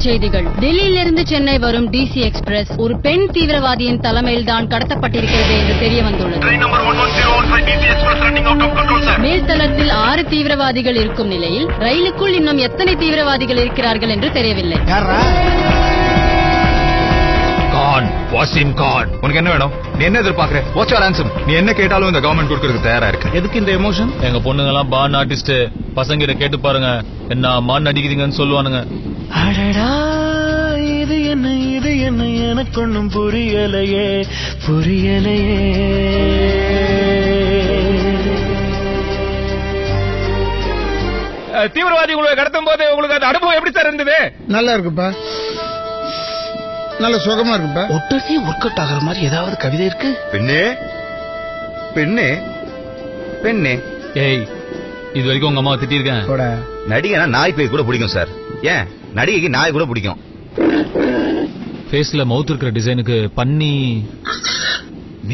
செய்திகள். டெல்லியிலிருந்து சென்னை வரும் டிசி எக்ஸ்பிரஸ் ஒரு பெண் தீவிரவாதியின் தலைமையில் தான் கடத்தப்பட்டிருக்கிறது என்று தெரிய வந்துள்ளது. மேல்தளத்தில் 6 தீவிரவாதிகள் இருக்கும் நிலையில் ரயிலுக்குள் இன்னும் எத்தனை தீவிரவாதிகள் இருக்கிறார்கள் என்று தெரியவில்லை. வாசிம் கான், உனக்கு என்ன வேணும்? நீ என்ன எதிர்பார்க்கற? Watch your answer. நீ என்ன கேட்டாலும் இந்த கவர்மெண்ட் கொடுக்கிறதுக்கு தயாரா இருக்கு. எதுக்கு இந்த எமோஷன்? எங்க பொண்ணுங்க எல்லாம் பான் ஆர்டிஸ்ட், பசங்க கிட்ட கேட்டு பாருங்க, என்ன மான் அடிக்கிறீங்கன்னு சொல்லுவானுங்க. அடடா இது என்ன எனக்கு ஒண்ணும் புரியலையே புரியலையே. தீவிரவாதி உங்களை கடத்தும் போது உங்களுக்கு அந்த அனுபவம் எப்படி சார் இருந்தது? நல்லா இருக்குப்பா, நல்ல சுகமா இருக்குப்பா. உடனே ஒர்க் அவுட் ஆகிற மாதிரி ஏதாவது கவிதை இருக்கு? பெண்ணே பெண்ணே பெண்ணே. ஏய், இது வரைக்கும் உங்க அம்மா திட்டிருக்கேன். நடிகனா நாய் பேய் கூட பிடிக்கும் சார். ஏன் நடிகைக்கு நாய் கூட பிடிக்கும். ஃபேஸ்ல மவுத் இருக்கிற டிசைனுக்கு பண்ணி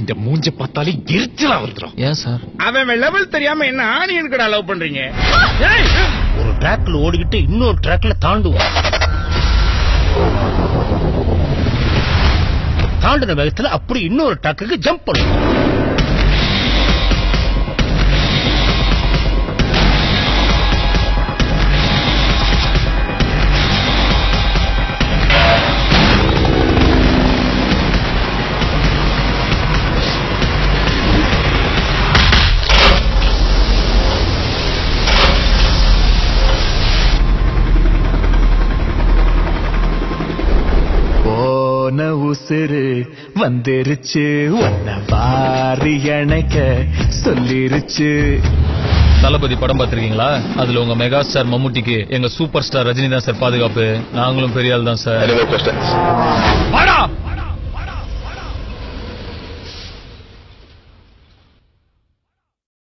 இந்த மூஞ்ச பார்த்தாலே எரிச்சலா வந்துரும். ஏன் சார்? அவன் லெவல் தெரியாம என்ன ஆனியன் கடை லவ் பண்றீங்க? ஒரு ட்ராக்ல ஓடிக்கிட்டு இன்னொரு ட்ராக்ல தாண்டுவோம். தாண்டின வேகத்துல அப்படி இன்னொரு ட்ராக்குக்கு ஜம்ப் பண்ணுவோம். உசுறு வந்துருச்சு, உன்ன வாரி அணைக்க சொல்லிருச்சு. தளபதி படம் பார்த்திருக்கீங்களா? அதுல உங்க மெகா ஸ்டார் மம்முட்டிக்கு எங்க சூப்பர் ஸ்டார் ரஜினி தான் சார் பாதுகாப்பு. நாங்களும் பெரிய ஆள் தான் சார்.